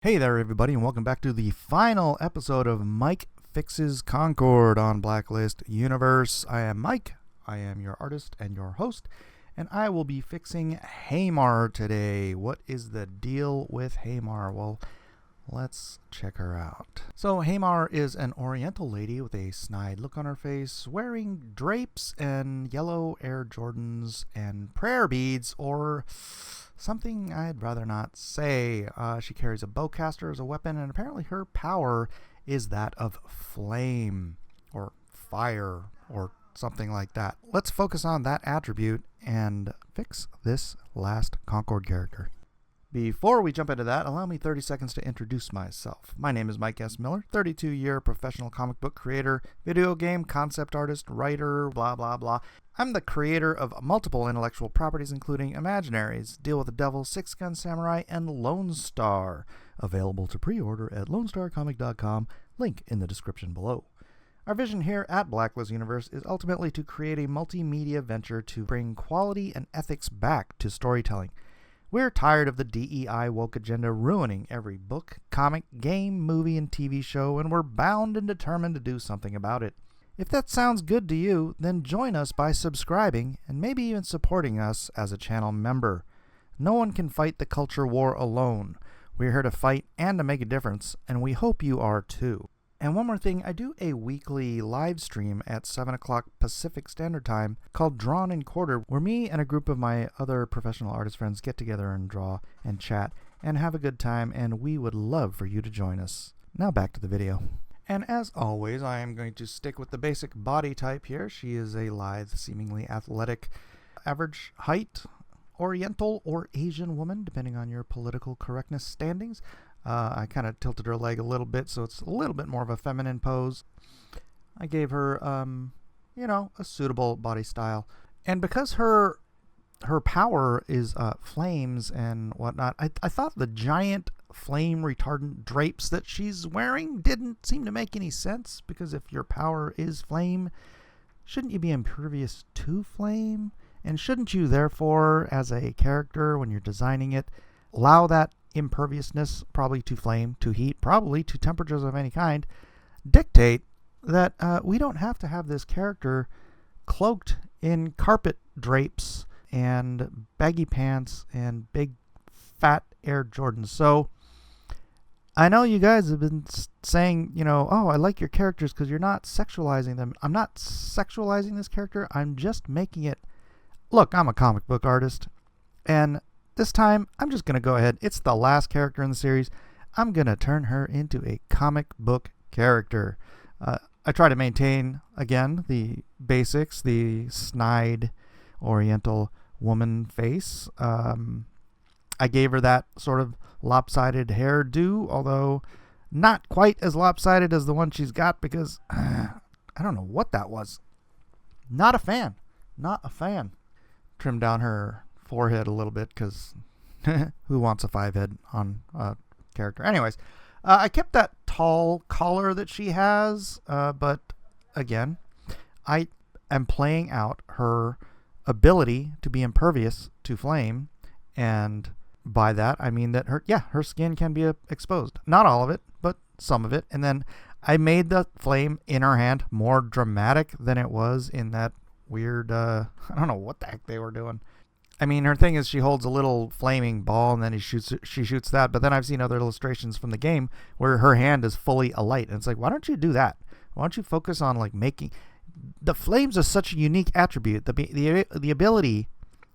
Hey there, everybody, and welcome back to the final episode of Mike Fixes Concord on Blacklist Universe. I am Mike, I am your artist and your host, and I will be fixing HAYMAR today. What is the deal with HAYMAR? Well, let's check her out. So HAYMAR is an oriental lady with a snide look on her face, wearing drapes and yellow Air Jordans and prayer beads, or something I'd rather not say. She carries a bowcaster as a weapon, and apparently her power is that of flame or fire or something like that. Let's focus on that attribute and fix this last Concord character. Before we jump into that, allow me 30 seconds to introduce myself. My name is Mike S. Miller, 32-year professional comic book creator, video game concept artist, writer, blah, blah, blah. I'm the creator of multiple intellectual properties, including Imaginaries, Deal with the Devil, Six Gun Samurai, and Lone Star. Available to pre-order at lonestarcomic.com, link in the description below. Our vision here at Blacklist Universe is ultimately to create a multimedia venture to bring quality and ethics back to storytelling. We're tired of the DEI woke agenda ruining every book, comic, game, movie, and TV show, and we're bound and determined to do something about it. If that sounds good to you, then join us by subscribing and maybe even supporting us as a channel member. No one can fight the culture war alone. We're here to fight and to make a difference, and we hope you are too. And one more thing, I do a weekly live stream at 7 o'clock Pacific Standard Time called Drawn and Quartered, where me and a group of my other professional artist friends get together and draw and chat and have a good time, and we would love for you to join us. Now back to the video. And as always, I am going to stick with the basic body type here. She is a lithe, seemingly athletic, average height, Oriental or Asian woman, depending on your political correctness standings. I kind of tilted her leg a little bit, so it's a little bit more of a feminine pose. I gave her, a suitable body style. And because her power is flames and whatnot, I thought the giant flame retardant drapes that she's wearing didn't seem to make any sense, because if your power is flame, shouldn't you be impervious to flame? And shouldn't you, therefore, as a character, when you're designing it, allow that imperviousness, probably to flame, to heat, probably to temperatures of any kind, dictate that we don't have to have this character cloaked in carpet drapes and baggy pants and big fat Air Jordans. So I know you guys have been saying, oh, I like your characters because you're not sexualizing them. I'm not sexualizing this character. I'm just making it. Look, I'm a comic book artist, and this time, I'm just going to go ahead. It's the last character in the series. I'm going to turn her into a comic book character. I try to maintain, again, the basics, the snide Oriental woman face. I gave her that sort of lopsided hairdo, although not quite as lopsided as the one she's got, because I don't know what that was. Not a fan. Not a fan. Trimmed down her forehead a little bit, because who wants a 5-head on a character? Anyways, I kept that tall collar that she has, but again, I am playing out her ability to be impervious to flame, and by that I mean that her skin can be exposed. Not all of it, but some of it. And then I made the flame in her hand more dramatic than it was in that weird, I don't know what the heck they were doing. I mean, her thing is she holds a little flaming ball, and then she shoots that. But then I've seen other illustrations from the game where her hand is fully alight. And it's like, why don't you do that? Why don't you focus on making... The flames are such a unique attribute. The ability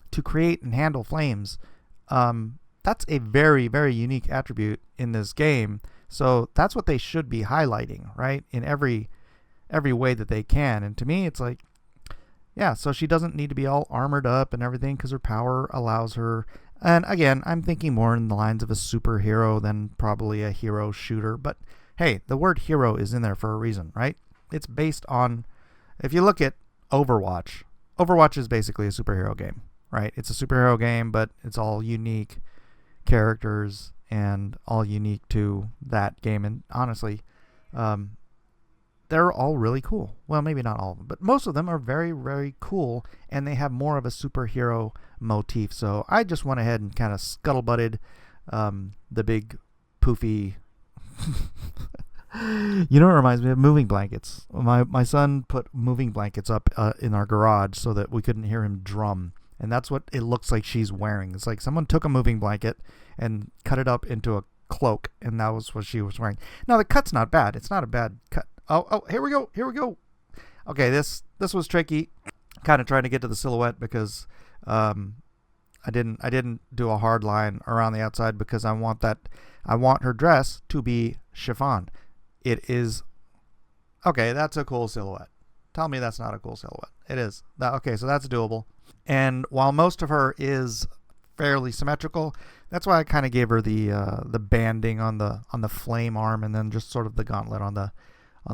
to create and handle flames, that's a very, very unique attribute in this game. So that's what they should be highlighting, right? In every way that they can. And to me, it's like, yeah, so she doesn't need to be all armored up and everything because her power allows her. And again, I'm thinking more in the lines of a superhero than probably a hero shooter. But hey, the word hero is in there for a reason, right? It's based on, if you look at Overwatch, Overwatch is basically a superhero game, right? It's a superhero game, but it's all unique characters and all unique to that game. And honestly, they're all really cool. Well, maybe not all of them, but most of them are very, very cool, and they have more of a superhero motif. So I just went ahead and kind of scuttlebutted the big poofy. You know what reminds me of? Moving blankets. My son put moving blankets up in our garage so that we couldn't hear him drum. And that's what it looks like she's wearing. It's like someone took a moving blanket and cut it up into a cloak, and that was what she was wearing. Now, the cut's not bad. It's not a bad cut. Oh, here we go. Okay, this was tricky. Kind of trying to get to the silhouette because I didn't do a hard line around the outside because I want her dress to be chiffon. It is okay. That's a cool silhouette. Tell me that's not a cool silhouette. It is. Okay, so that's doable. And while most of her is fairly symmetrical, that's why I kind of gave her the banding on the flame arm, and then just sort of the gauntlet on the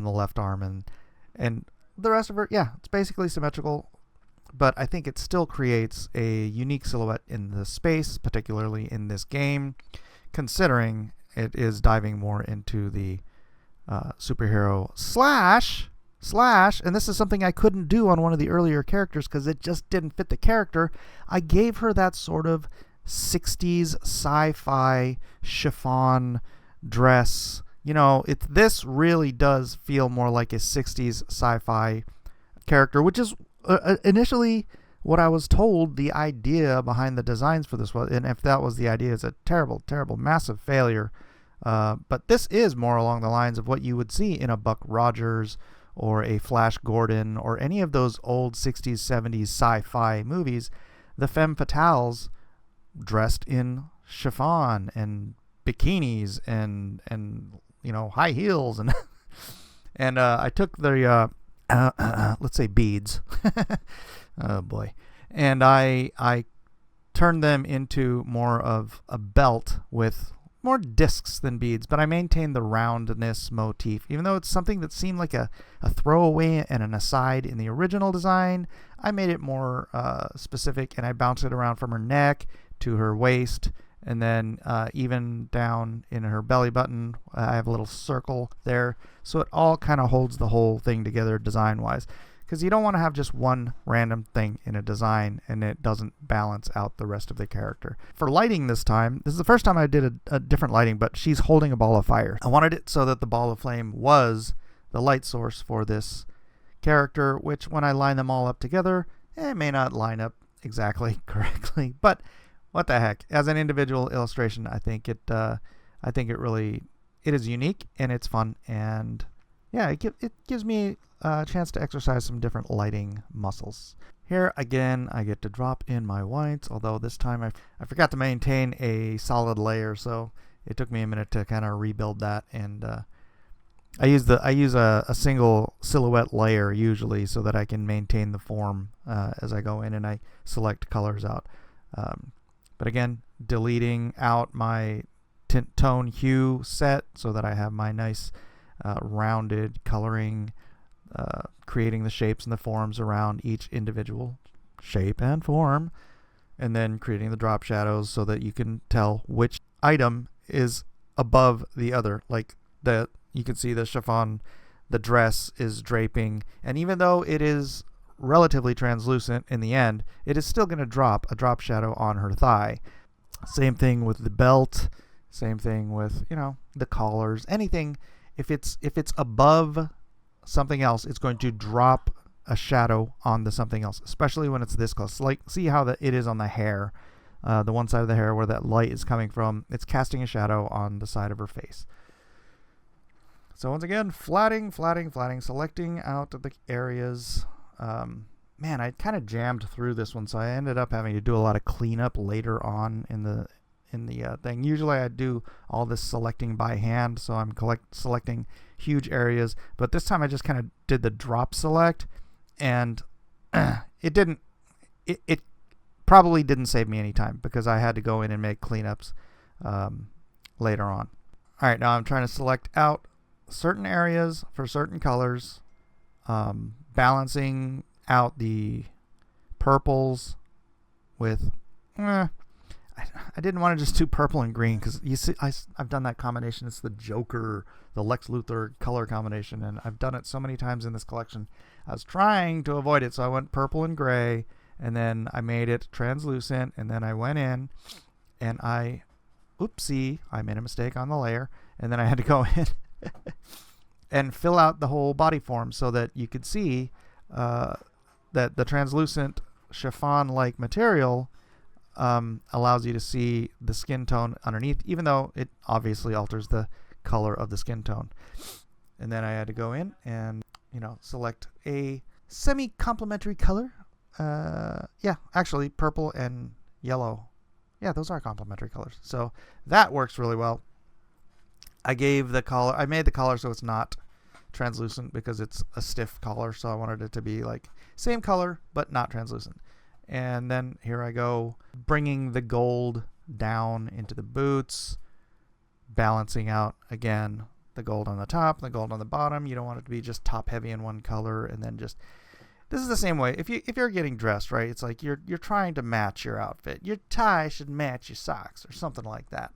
left arm, and the rest of her, yeah, it's basically symmetrical. But I think it still creates a unique silhouette in the space, particularly in this game, considering it is diving more into the superhero slash, and this is something I couldn't do on one of the earlier characters because it just didn't fit the character. I gave her that sort of 60s sci-fi chiffon dress. You know, this really does feel more like a 60s sci-fi character, which is initially what I was told the idea behind the designs for this was. And if that was the idea, it's a terrible, terrible, massive failure. But this is more along the lines of what you would see in a Buck Rogers or a Flash Gordon or any of those old 60s, 70s sci-fi movies. The femme fatales dressed in chiffon and bikinis and you know, high heels and and I took the let's say beads. Oh boy. And I turned them into more of a belt with more discs than beads, but I maintained the roundness motif. Even though it's something that seemed like a throwaway and an aside in the original design, I made it more specific, and I bounced it around from her neck to her waist, and then even down in her belly button, I have a little circle there. So it all kind of holds the whole thing together design-wise. Because you don't want to have just one random thing in a design and it doesn't balance out the rest of the character. For lighting this time, this is the first time I did a different lighting, but she's holding a ball of fire. I wanted it so that the ball of flame was the light source for this character, which when I line them all up together, it may not line up exactly correctly, but what the heck? As an individual illustration, I think it really is unique and it's fun, and yeah, it gives me a chance to exercise some different lighting muscles. Here again, I get to drop in my whites, although this time I forgot to maintain a solid layer, so it took me a minute to kind of rebuild that, and I use a single silhouette layer usually so that I can maintain the form as I go in and I select colors out. But again, deleting out my tint tone hue set so that I have my nice rounded coloring, creating the shapes and the forms around each individual shape and form, and then creating the drop shadows so that you can tell which item is above the other. Like you can see the chiffon, the dress is draping, and even though it is relatively translucent in the end, it is still going to drop a drop shadow on her thigh. Same thing with the belt, same thing with, you know, the collars, anything. If it's above something else, it's going to drop a shadow on the something else, especially when it's this close. Like, see how it is on the hair, the one side of the hair where that light is coming from. It's casting a shadow on the side of her face. So once again, flatting, selecting out the areas. Man, I kind of jammed through this one, so I ended up having to do a lot of cleanup later on in the thing. Usually I do all this selecting by hand, so I'm selecting huge areas, but this time I just kind of did the drop select, and it probably didn't save me any time because I had to go in and make cleanups later on. All right, now I'm trying to select out certain areas for certain colors, balancing out the purples with I didn't want to just do purple and green because you see I've done that combination. It's the Joker, the Lex Luthor color combination, and I've done it so many times in this collection. I was trying to avoid it, so I went purple and gray, and then I made it translucent, and then I went in and I oopsie, I made a mistake on the layer, and then I had to go in and fill out the whole body form so that you could see that the translucent chiffon-like material allows you to see the skin tone underneath, even though it obviously alters the color of the skin tone. And then I had to go in and, select a semi-complementary color. Yeah, actually, purple and yellow. Yeah, those are complementary colors. So that works really well. I made the collar so it's not translucent because it's a stiff collar, so I wanted it to be like same color but not translucent. And then here I go, bringing the gold down into the boots, balancing out again the gold on the top, the gold on the bottom. You don't want it to be just top heavy in one color and then just. This is the same way if you're getting dressed, right? It's like you're trying to match your outfit. Your tie should match your socks or something like that.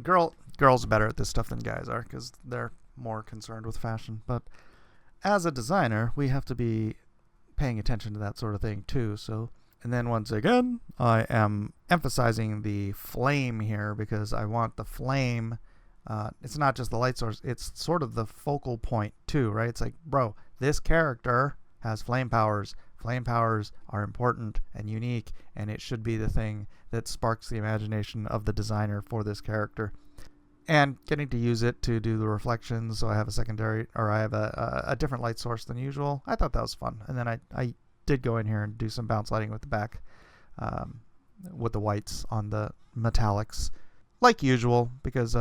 Girls are better at this stuff than guys are because they're more concerned with fashion. But as a designer, we have to be paying attention to that sort of thing too. So, and then once again, I am emphasizing the flame here because I want the flame. It's not just the light source, it's sort of the focal point too, right? It's like, bro, this character has flame powers. Flame powers are important and unique, and it should be the thing that sparks the imagination of the designer for this character. And getting to use it to do the reflections, so I have a different light source than usual. I thought that was fun. And then I did go in here and do some bounce lighting with the back, with the whites on the metallics, like usual, because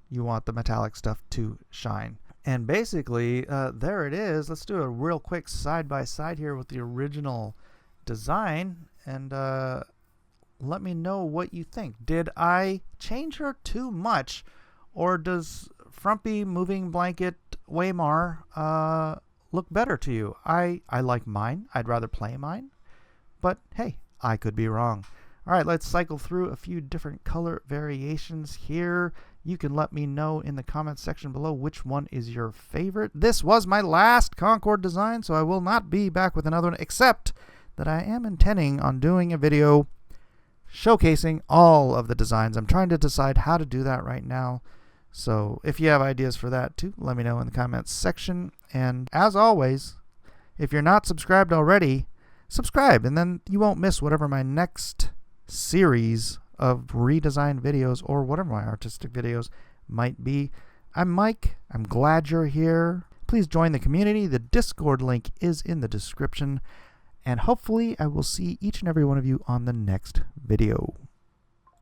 you want the metallic stuff to shine. And basically, there it is. Let's do a real quick side-by-side here with the original design, and let me know what you think. Did I change her too much, or does Frumpy Moving Blanket HAYMAR look better to you? I like mine. I'd rather play mine, but hey, I could be wrong. All right, let's cycle through a few different color variations here. You can let me know in the comments section below which one is your favorite. This was my last Concord design, so I will not be back with another one, except that I am intending on doing a video showcasing all of the designs. I'm trying to decide how to do that right now. So if you have ideas for that too, let me know in the comments section. And as always, if you're not subscribed already, subscribe, and then you won't miss whatever my next series of redesign videos or whatever my artistic videos might be. I'm Mike. I'm glad you're here. Please join the community. The Discord link is in the description. And hopefully I will see each and every one of you on the next video.